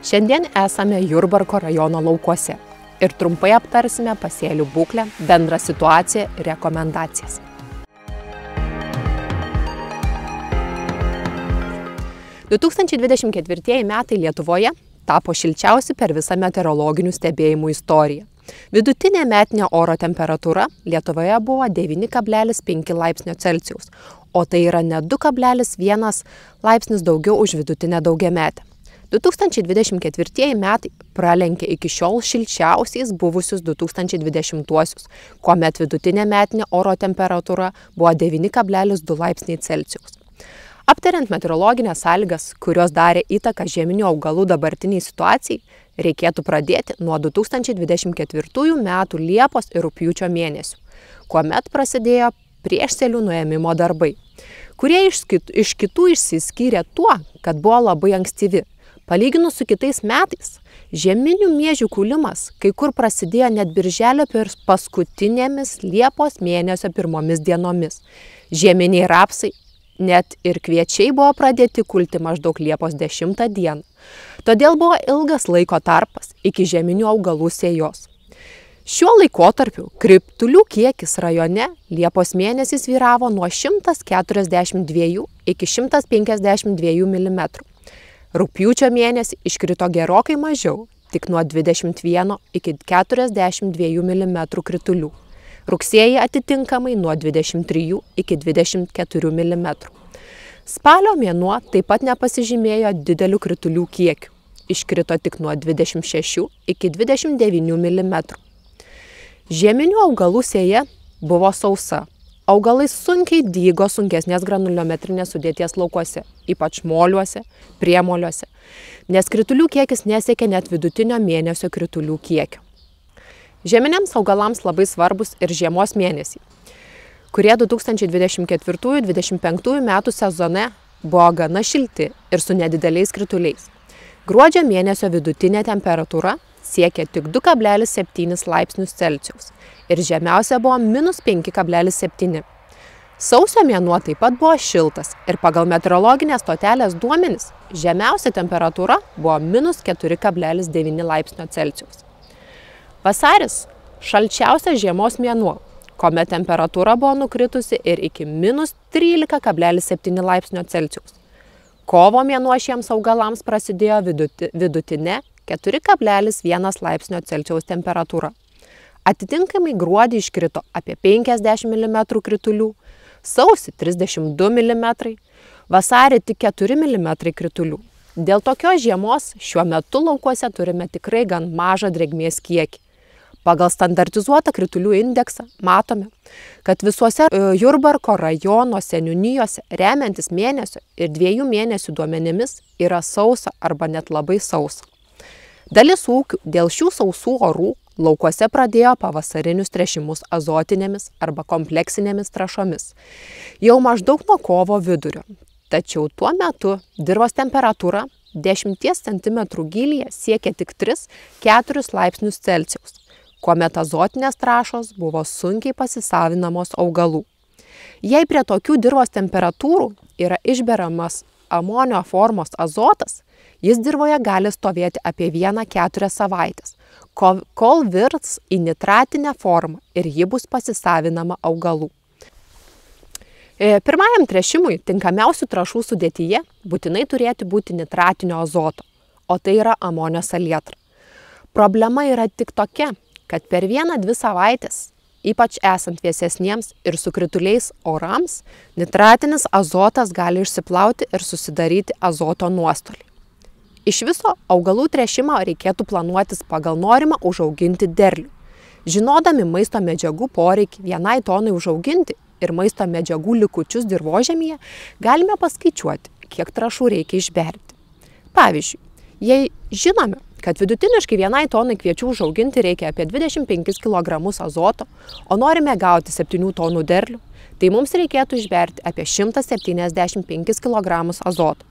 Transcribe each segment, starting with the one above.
Šiandien esame Jurbarko rajono laukuose ir trumpai aptarsime pasėlių būklę, bendrą situaciją ir rekomendacijas. – 2024 metai Lietuvoje tapo šilčiausi per visą meteorologinių stebėjimų istoriją. Vidutinė metinė oro temperatūra Lietuvoje buvo 9,5 laipsnio Celsijaus, o tai yra net 2,1 laipsnis daugiau už vidutinę daugiametę. 2024 metai pralenkė iki šiol šilčiausiais buvusius 2020-uosius, kuomet vidutinė metinė oro temperatūra buvo 9,2 laipsniai Celsijaus. Aptariant meteorologinės sąlygas, kurios darė įtaką žieminių augalų dabartiniai situacijai, reikėtų pradėti nuo 2024 metų Liepos ir Rugpjūčio mėnesių, kuomet prasidėjo priešsėlių nuėmimo darbai, kurie iš kitų išsiskyrė tuo, kad buvo labai ankstyvi. Palyginus su kitais metais, žieminių miežių kūlimas kai kur prasidėjo net birželio paskutinėmis Liepos mėnesio pirmomis dienomis. Žieminiai rapsai, net ir kviečiai buvo pradėti kulti maždaug Liepos 10 dieną. Todėl buvo ilgas laiko tarpas iki žieminių augalų sėjos. Šiuo laikotarpiu kritulių kiekis rajone Liepos mėnesį svyravo nuo 142 iki 152 mm. Rugpjūčio mėnesį iškrito gerokai mažiau, tik nuo 21 iki 42 mm kritulių. Rugsėjį atitinkamai nuo 23 iki 24 mm. Spalio mėnuo taip pat nepasižymėjo didelių kritulių kiekių. Iškrito tik nuo 26 iki 29 mm. Žieminių augalų sėja buvo sausa. Augalai sunkiai dygo sunkesnės granuliometrinės sudėties laukuose, ypač moliuose, priemoliuose, nes kritulių kiekis nesiekė net vidutinio mėnesio kritulių kiekio. Žieminiams augalams labai svarbus ir žiemos mėnesiai, kurie 2024-2025 metų sezone buvo gana šilti ir su nedideliais krituliais. Gruodžio mėnesio vidutinė temperatūra siekė tik 2,7 laipsnius Celsijaus ir žemiausia buvo -5,7. Sausio mėnuo taip pat buvo šiltas ir pagal meteorologinės stotelės duomenis žemiausia temperatūra buvo -4,9 laipsnio Celsijaus. Vasaris šalčiausias žiemos mėnuo, kuomet temperatūra buvo nukritusi ir iki -13,7 laipsnio Celsijaus. Kovo mėnuo šiems augalams prasidėjo vidutinė 4,1 laipsnio Celsijaus temperatūra. Atitinkamai gruodį iškrito apie 50 mm kritulių, sausį 32 mm, vasarį tik 4 mm kritulių. Dėl tokios žiemos šiuo metu laukuose turime tikrai gan mažą drėgmės kiekį. Pagal standartizuotą kritulių indeksą matome, kad visuose Jurbarko rajono seniūnijose remiantis mėnesio ir 2 mėnesių duomenimis yra sausa arba net labai sausa. Dalis ūkių dėl šių sausų orų laukuose pradėjo pavasarinius tręšimus azotinėmis arba kompleksinėmis trąšomis jau maždaug nuo kovo vidurio. Tačiau tuo metu dirvos temperatūra 10 cm gylyje siekia tik 3-4 laipsnius Celsijaus, kuomet azotinės trąšos buvo sunkiai pasisavinamos augalų. Jei prie tokių dirvos temperatūrų yra išberiamas amonio formos azotas, jis dirvoje gali stovėti apie 1-4 savaitės, kol virs į nitratinę formą ir ji bus pasisavinama augalų. Pirmajam tręšimui tinkamiausių trąšų sudėtyje būtinai turėtų būti nitratinio azoto, o tai yra amonio salietra. Problema yra tik tokia, kad per 1-2 savaitės, ypač esant vėsesniems ir su krituliais orams, nitratinis azotas gali išsiplauti ir susidaryti azoto nuostolį. Iš viso augalų tręšimą reikėtų planuotis pagal norimą užauginti derlių. Žinodami maisto medžiagų poreikį vienai tonai užauginti ir maisto medžiagų likučius dirvožemyje, galime paskaičiuoti, kiek trąšų reikia išberti. Pavyzdžiui, jei žinome, kad vidutiniškai vienai tonai kviečių užauginti reikia apie 25 kg azoto, o norime gauti 7 tonų derlių, tai mums reikėtų išberti apie 175 kg azoto.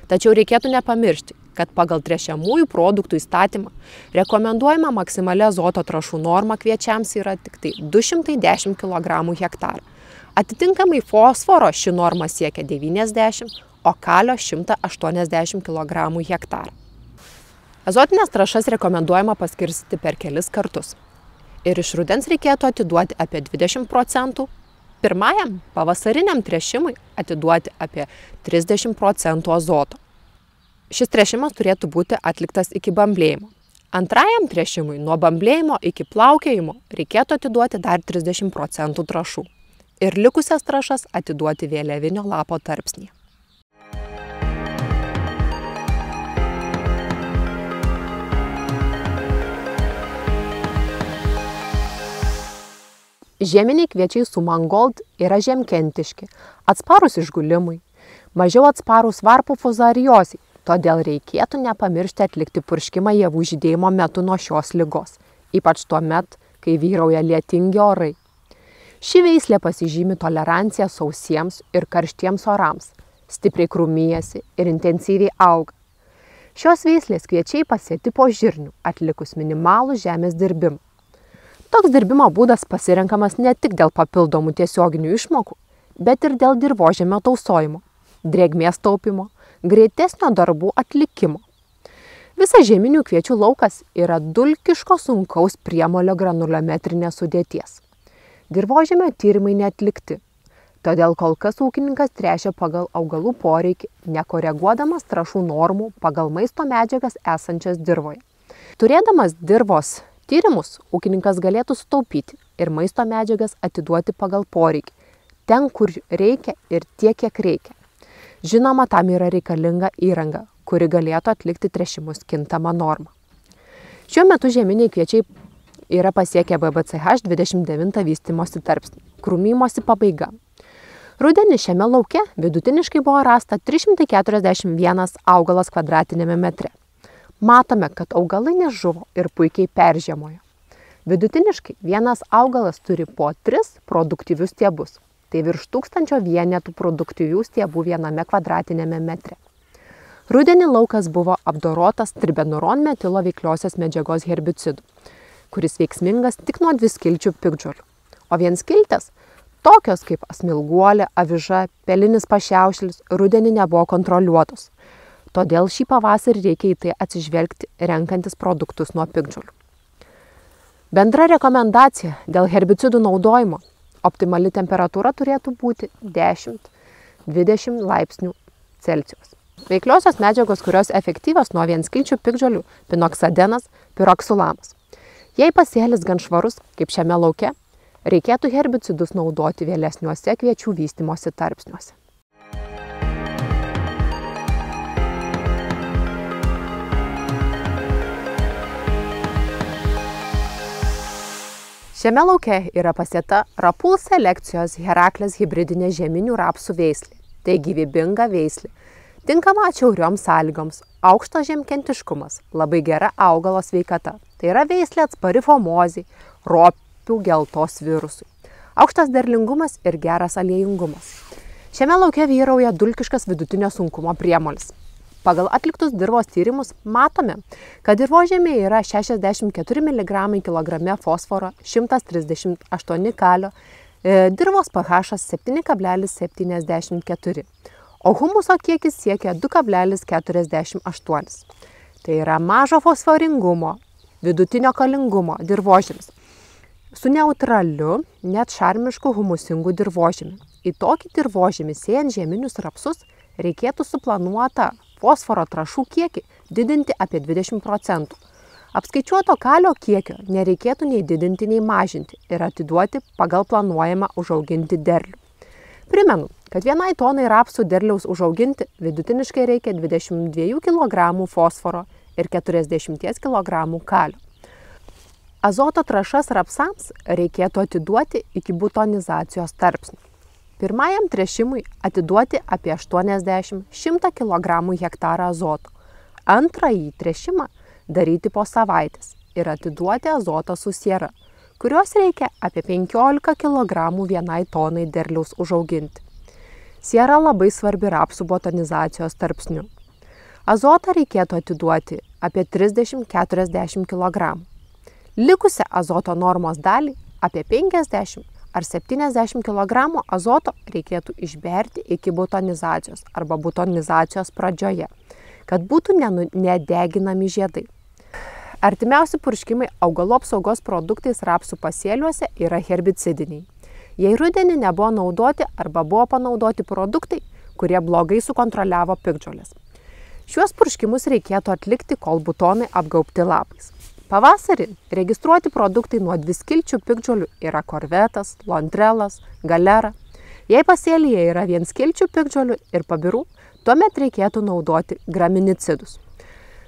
Tačiau reikėtų nepamiršti, kad pagal tręšiamųjų produktų įstatymą rekomenduojama maksimali azoto trąšų norma kviečiams yra tik tai 210 kg hektarą. Atitinkamai fosforo ši norma siekia 90, o kalio 180 kg hektarą. Azotinės trąšas rekomenduojama paskirstyti per kelis kartus. Ir iš rudens reikėtų atiduoti apie 20%, pirmajam pavasariniam tręšimui atiduoti apie 30% azoto. Šis tręšimas turėtų būti atliktas iki bamblėjimo. Antrajam tręšimui nuo bamblėjimo iki plaukėjimo reikėtų atiduoti dar 30% trąšų. Ir likusias trąšas atiduoti vėliavinio lapo tarpsnyje. Žieminiai kviečiai su Mangold yra žiemkentiški, atsparūs išgulimui, mažiau atsparūs varpų fuzariozei, todėl reikėtų nepamiršti atlikti purškimą javų žydėjimo metu nuo šios ligos, ypač tuo met, kai vyrauja lietingi orai. Ši veislė pasižymi toleranciją sausiems ir karštiems orams, stipriai krūmijasi ir intensyviai auga. Šios veislės kviečiai pasėti po žirnių, atlikus minimalų žemės dirbimą. Toks dirbimo būdas pasirenkamas ne tik dėl papildomų tiesioginių išmokų, bet ir dėl dirvožemio tausojimo, drėgmės taupimo, greitesnio darbų atlikimo. Visas žieminių kviečių laukas yra dulkiško sunkaus priemolio granuliometrinės sudėties. Dirvožemio tyrimai neatlikti, todėl kol kas ūkininkas tręšia pagal augalų poreikį, nekoreguodamas trąšų normų pagal maisto medžiagas esančias dirvoje. Turėdamas dirvos tyrimus, ūkininkas galėtų sutaupyti ir maisto medžiagas atiduoti pagal poreikį, ten, kur reikia ir tiek, kiek reikia. Žinoma, tam yra reikalinga įranga, kuri galėtų atlikti tręšimus kintamą normą. Šiuo metu žieminiai kviečiai yra pasiekę BBCH 29 vystymosi tarpsnį, krūmymosi pabaiga. Rudenį šiame lauke vidutiniškai buvo rasta 341 augalas kvadratiniame metre. Matome, kad augalai nežuvo ir puikiai peržiemojo. Vidutiniškai vienas augalas turi po 3 produktyvius stiebus, tai virš 1000 vienetų produktyvių stiebų viename kvadratinėme metre. Rudenį laukas buvo apdorotas tribenuron metilo veikliosios medžiagos herbicidų, kuris veiksmingas tik nuo 2 skilčių piktžolių, o vienskiltės, tokios kaip asmilguolė, aviža, pelinis pašiaušlis, rudenį nebuvo kontroliuotos. Todėl šį pavasarį reikia į tai atsižvelgti, renkantis produktus nuo piktžolių. Bendra rekomendacija dėl herbicidų naudojimo. Optimali temperatūra turėtų būti 10–20 laipsnių Celsijaus. Veikliosios medžiagos, kurios efektyvios nuo vienskilčių piktžolių, pinoksadenas, piroksulamas. Jei pasėlis gan švarus, kaip šiame lauke, reikėtų herbicidus naudoti vėlesniuose kviečių vystymosi tarpsniuose. Šiame lauke yra pasėta Rapul selekcijos Heraklės hibridinė žieminių rapsų veislė. Tai gyvybinga veislė. Tinkama atšiaurioms sąlygoms, aukštas žiemkentiškumas, labai gera augalo sveikata. Tai yra veislė atspari fomozei, ropių geltos virusui. Aukštas derlingumas ir geras aliejingumas. Šiame lauke vyrauja dulkiškas vidutinio sunkumo priemolis. Pagal atliktus dirvos tyrimus matome, kad dirvožemėje yra 64 mg kg fosforo, 138 kalio, dirvos pH 7,74, o humuso kiekis siekia 2,48. Tai yra mažo fosforingumo, vidutinio kalingumo dirvožemis su neutraliu, net šarmišku humusingu dirvožemiu. Į tokį dirvožemį sėjant žieminius rapsus reikėtų suplanuotą fosforo trąšų kiekį didinti apie 20%. Apskaičiuoto kalio kiekio nereikėtų nei didinti, nei mažinti ir atiduoti pagal planuojamą užauginti derlių. Primenu, kad vienai tonai rapsų derliaus užauginti vidutiniškai reikia 22 kg fosforo ir 40 kg kalio. Azoto trąšas rapsams reikėtų atiduoti iki butonizacijos tarpsnių. Pirmajam tręšimui atiduoti apie 80–100 kg hektarą azoto. Antrąjį tręšimą daryti po savaitės ir atiduoti azotą su siera, kurios reikia apie 15 kg vienai tonai derliaus užauginti. Siera labai svarbi rapsų botanizacijos tarpsniu. Azotą reikėtų atiduoti apie 30–40 kg. Likusią azoto normos dalį apie 50 ar 70 kg azoto reikėtų išberti iki butonizacijos arba butonizacijos pradžioje, kad būtų nedeginami žiedai. Artimiausi purškimai augalų apsaugos produktais rapsų pasėliuose yra herbicidiniai. Jei rudenį nebuvo naudoti arba buvo panaudoti produktai, kurie blogai sukontroliavo piktžoles. Šiuos purškimus reikėtų atlikti, kol butonai apgaubti lapais. Pavasarį registruoti produktai nuo dviskilčių piktžolių yra korvetas, londrelas, galera. Jei pasėlyje yra vienskilčių piktžolių ir pabirų, tuomet reikėtų naudoti graminicidus.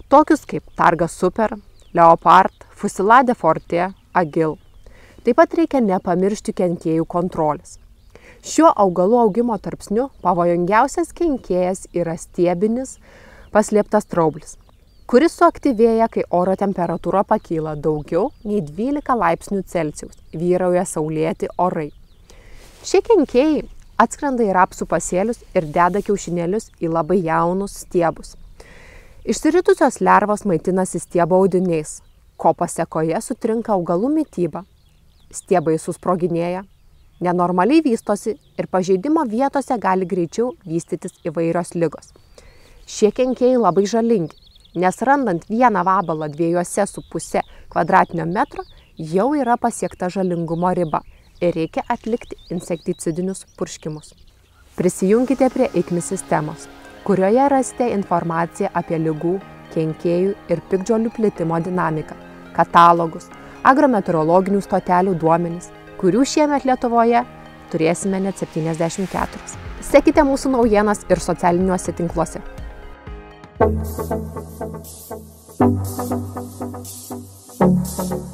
Tokius kaip Targa Super, Leopard, Fusilade Forte, Agil. Taip pat reikia nepamiršti kenkėjų kontrolės. Šiuo augalų augimo tarpsniu pavojingiausias kenkėjas yra stiebinis paslėptas straublis, kuris suaktyvėja, kai oro temperatūra pakyla daugiau nei 12 laipsnių Celsijaus, vyrauja saulėti orai. Šie kenkėjai atskrenda į rapsų pasėlius ir deda kiaušinėlius į labai jaunus stiebus. Išsiritusios lervos maitinasi stiebo audiniais, ko pasekoje sutrinka augalų mityba. Stiebai susproginėja, nenormaliai vystosi ir pažeidimo vietose gali greičiau vystytis įvairios ligos. Šie kenkėjai labai žalingi, nes randant vieną vabalą 2,5 kvadratinio metro jau yra pasiekta žalingumo riba ir reikia atlikti insekticidinius purškimus. Prisijunkite prie ICMI sistemos, kurioje rasite informaciją apie ligų, kenkėjų ir piktžolių plitimo dinamiką, katalogus, agrometeorologinių stotelių duomenis, kurių šiemet Lietuvoje turėsime net 74. Sekite mūsų naujienas ir socialiniuose tinkluose. Thank you.